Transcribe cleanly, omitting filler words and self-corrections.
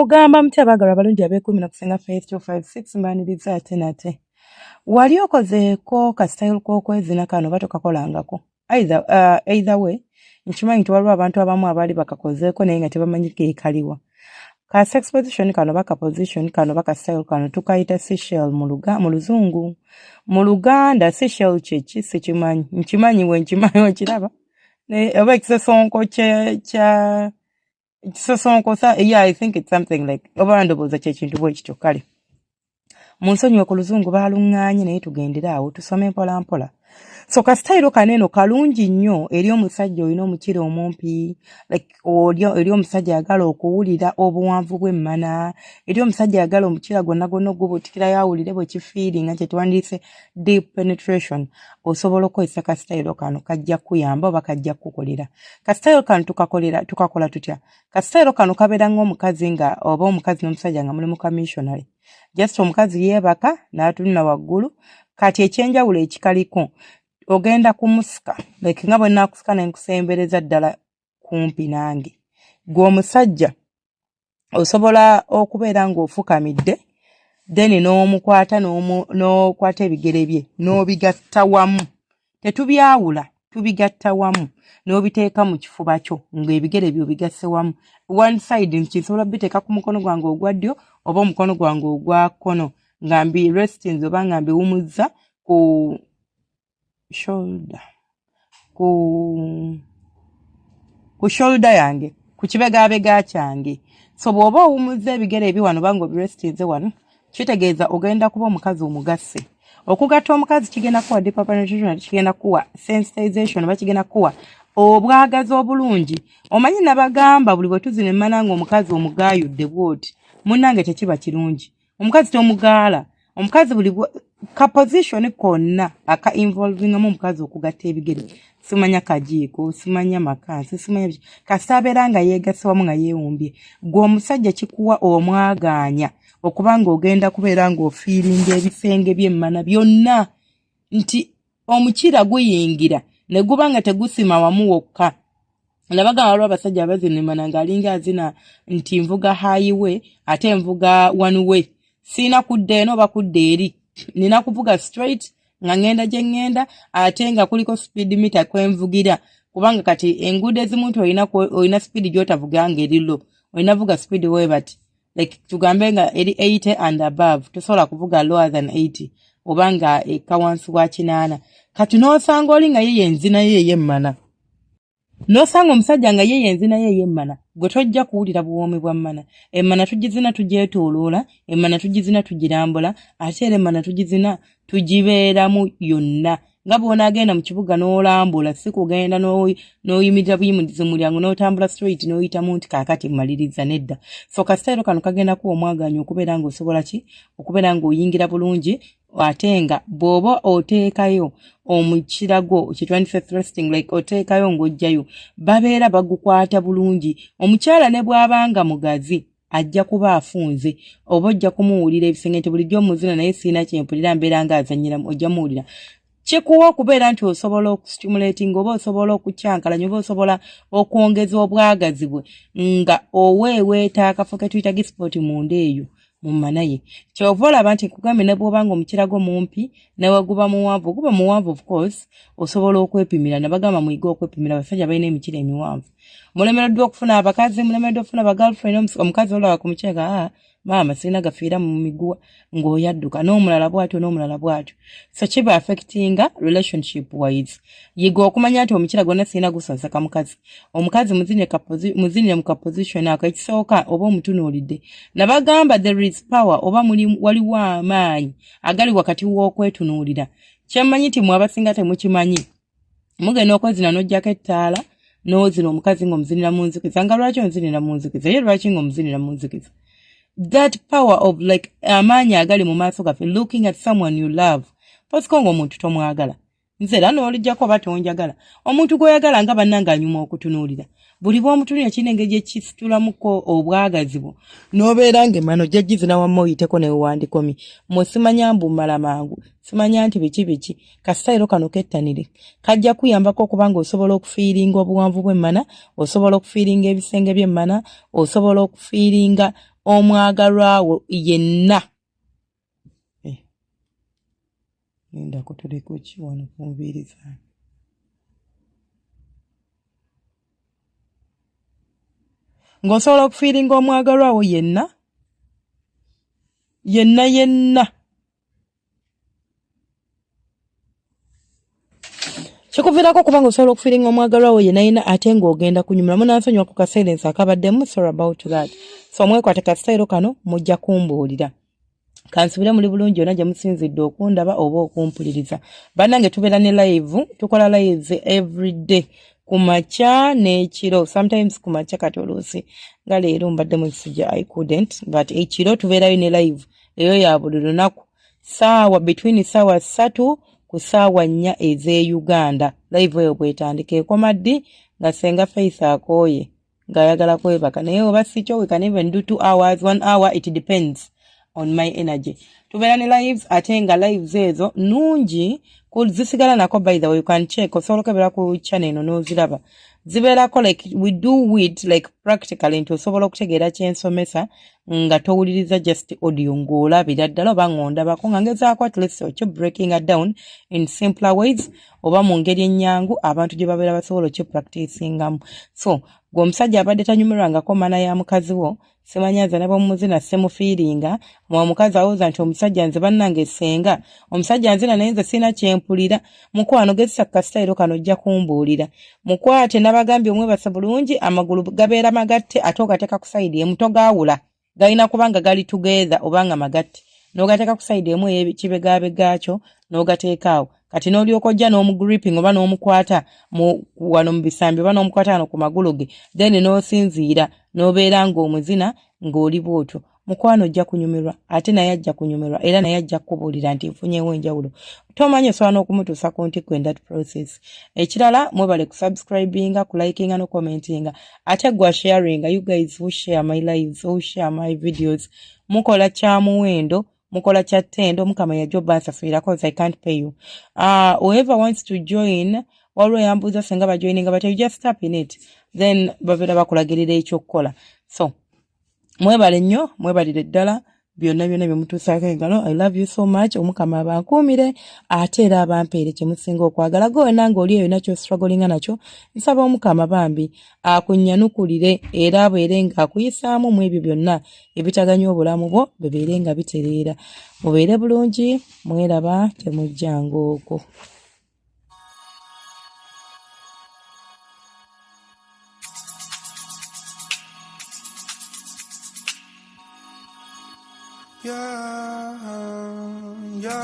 Mugamba mutya abaagala abalungi abeekumi na kusenga Faith 256 mbaaniriza ate nate. Wali okozeeko ka style k'okwezina kano oba tokakolangako? Either way, nkimanyi nti waliwo abantu abamu abaali bakakozeeko naye nga tebamanyi keekaliwa. Ka sex position kano oba ka position kano oba ka style kano tukayita seashell mu Luzungu. Mu Luganda seashell kyeki sikimanyi. Nkimanyi nkimanyi okiraba. Oba ekisosonko kya yeah, I think it's something like obandoboza kyekintu bwe kityo kale. Munsonyiwe ku Luzungu baalungaanye naye tugendera awo tusome mpola mpola. So ka style kaneno kalungi nnyo eri omusajja olina omukira omumpi, like eri omusajja ayagala okuwulira obuwanvu bw'emmana, eri omusajja ayagala omukira gwonna gwonna ogubuutikirayo awulire bwe kifiiringa kye tuwandiise deep penetration. Osobola okukozesa ka style kano kajja kuyamba oba kajja kukolera. Ka style kano tukakola tutya? Ka style kano kabeera ng'omukazi nga oba omukazi n'omusajja nga muli mu commissionary. Just omukazi yeebaka n'atunula waggulu, kati ekyenjawulo ekikaliko ogenda kumusika, like nga bwe naakusika ne nkusembereza ddala kumpi nange. Gwe omusajja osobola okubeera ng'ofukamidde, then n'omukwata n'okwata ebigere bye n'obigatta wamu. Tetubyawula, tubigatta wamu n'obiteeka mu kifuba kyo ng'ebigere byo bigasse wamu. One side nkisobola biteeka ku mukono gwange ogwa ddyo oba omukono gwange ogwa kkono nga mbi restings oba nga mbiwumuzza ku shoulder, ku shoulder yange, ku kibegabega kyange. So bw'oba owumuzza ebigere ebiwano oba ng'obirestinze wano, kitegeeza ogenda kuba omukazi omugasse. Okugatta omukazi kigenda kuwa deep penetration, kigenda kuwa sensitization oba kigenda kuwa obwagazi obulungi. Omanyi nabagamba buli bwe tuzina emmana ng'omukazi omugaayudde bw'oti, munnange tekiba kirungi. Omukazi tomugaala. Omukazi buli ka position konna aka involvingamu omukazi okugatta ebigere. Simanya kajiiko, simanya makansi, simanya kasabeera nga yeegasse wamu nga yeewumbye. Gwe omusajja kikuwa omwagaanya okubanga ogenda kubeera ng'ofiiringa ebisenge by'emmana byonna nti omukira guyingira ne guba nga tegusima wamu wokka. Nabagamba waliwo abasajja abazina emmana ng'alinga azina nti nvuga highway ate nvuga one way. Sina kudda eno oba kudda eri. Nina kuvuga straight nga ngenda gye ngenda ate nga kuliko speed meter kwenvugira. Kubanga kati enguudo ezimu nti olina speed gy'otavuga ng'eri low. Olina vuga speed way but like tugambe nga eri 80 and above. Tosobola kuvuga lower than 80. Oba nga eka wansi wa 8. Kati n'osanga oli nga ye enzina ye ey'emmana. N'osanga omusajja nga ye enzina ye ey'emmana. Gwe tojja kuwulira buwoomi bwa mmana. Emmana tugizina tugyetooloola, emmana tugizina tugirambula, ate era emmana tugizina tugibeeramu yonna. Nga bw'onaagenda mu kibuga n'olambula, si kugenda n'oyimirira buyimulizi mu mulyango n'otambula straight n'oyitamu nti kaakati mmaliriza nedda. So kasitayiro kano kagenda kuwa omwagaanya okubeera ng'osobola ki? Okubeera ng'oyingira bulungi ate nga bw'oba oteekayo omukira gwo kitwandise thrusting like oteekayo ng'ojjayo babeera bagukwata bulungi. Omukyala ne bw'abanga mugazi ajja kuba afunze oba ojja kumuwulira ebisenge nti bulijjo muzina naye siina kyempulira mbeera ng'azannyira ojja muwulira. Kikuwa okubeera nti osobola okustimulating oba osobola okukyankalanya oba osobola okwongeza obwagazi bwe nga oweeweeta akafo ke tuyita gisport munda eyo mu mmana ye. Kyova olaba nti nkugambye ne bw'obanga omukira gwo mumpi nawe guba muwanvu, guba muwanvu of course osobola okwepimira. Nabagamba muyiga okwepimira abasajja balina emikira emiwanvu. Mulemereddwa okufuna abakazi, mulemereddwa okufuna abagirlfriend, omukazi olaba ku mukyeka maama sirina gafiira mu miguwa ng'oyadduka n'omulala bw'atyo n'omulala bw'atyo. So kiba affectinga relationship wise. Yiga okumanya nti omukira gwonna sirina gusasaka mukazi. Omukazi muzinire mu kaposition ako ekisooka oba omutunuulidde. Nabagamba there is power oba waliwo amaanyi agali wakati w'okwetunuulira. Kyemmanyi nti mwabasinga temukimanyi. Mugenda okwezina n'oggyako ettaala n'ozina omukazi ng'omuzinira mu nzikiza. Nga lwaki onzinira mu nzikiza? Ye lwaki ng'omuzinira mu nzikiza? That power of like amaanyi agali mu maaso gaffe, looking at someone you love. Posiko ng'omuntu tomwagala. Nze era n'olijjako oba tonjagala. Omuntu gw'oyagala nga bannanga anyuma okutunuulira. buli bw'omutunuulira kirina engeri gye kisitulamuko obwagazi bwo n'obeera ng'emmano jjajji zina wamma oyiteko ne wewandikomi mmwe simanya mbu mmala mangu simanya nti biki kasitayiro kano kettanire kajja kuyambako okuba nga osobola okufiiringa obuwanvu bw'emmana osobola okufiiringa ebisenge by'emmana osobola okufiiringa omwagalwawo yenna nenda kutuleko ki wano ku nviiri zange ng'osobola okufiiringa omwagalwawo yenna kikuviirako kubanga osobola okufiiringa omwagalwawo yenna ate ng'ogenda kunyumira munansonyiwa ku kaserensi akabaddemu sorry about that so mwekwate kasitayiro kano mujja kumbuulira kansubire muli bulungi yonna gye musinzidde okundaba oba okumpuliriza bannange tubeera ne live tukola lives every day ku makya n'ekiro sometimes ku makya kati oluusi nga leero mbadde mu kisijja I couldn't but ekiro tubeerayo ne live eyo ya buli lunaku between saawa 3 ku saawa 4 ez'e Uganda live eyo bwetandika ekoma ddi nga Senga Faith akooye ng'ayagala kwebaka naye oba sikyo we can even do 2 hours 1 hour it depends on my energy tubeera ne lives ate nga lives ezo nungi zisigala nako by the way you can check osobola okebera ku channel eno n'oziraba zibeerako like we do it like practically nti osobola okutegeera kyensomesa nga towuliriza just audio ng'olabira ddala oba ng'ondabako nga ngezaako at least breaking it down in simpler ways oba mu ngeri ennyangu abantu gye babeera basobola practicingamu so gwe omusajja abadde tanyumirwangako mana ya mukazi wo semanyaza ne bamuzina semufiiringa mwa mukazi awooza nti omusajja nze bannange Senga omusajja nzina naye nze sina kyempulira mukwano gezisa kasitayiro kano ojja kumbuulira mukwate n'abagambye omwebasa bulungi amagulu gabeera magatte ate ogateeka ku sayidi emu togaawula galina kubanga gali together obanga magatte n'ogateeka ku sayidi emu ekibegabegakyo n'ogateekaawo kati n'olyoka ojja n'omugripping oba n'omukwata wano mu bisambi oba n'omukwata wano ku magulu ge then n'osinziira n'obeera ng'omuzina ng'oli bwotyo mukwano ojja kunyumirwa ate naye ajja kunyumirwa era naye ajja kubuulira nti nfunyeewo enjawulo tomanyi osobola n'okumutuusa ku ntikko in that process ekirala mwebale ku subscribinga ku likinga no commentinga ate gwa sharinga you guys who share my lives who share my videos mukola kya muwendo mukola kya ttendo mukama yajoba ansafira cause I can't pay you whoever wants to join waliwo yambuuza senga bajoininga but you just tap in it then babeera bakulagirira ekyokukola so mwebale nnyo mwebalire ddala byonna bye mutuusaako engalo I love you so much omukama abankuumire ate era abampeere kye musinga okwagala gonna ng'oli eyo nakyo strugglinga nakyo nsaba omukama bambi akunnyanukulire era abeere ng'akuyisaamu mu ebyo byonna ebitaganya obulamu bwo bibeere nga bitereera mubeere bulungi mweraba temujjanga okwo yeah.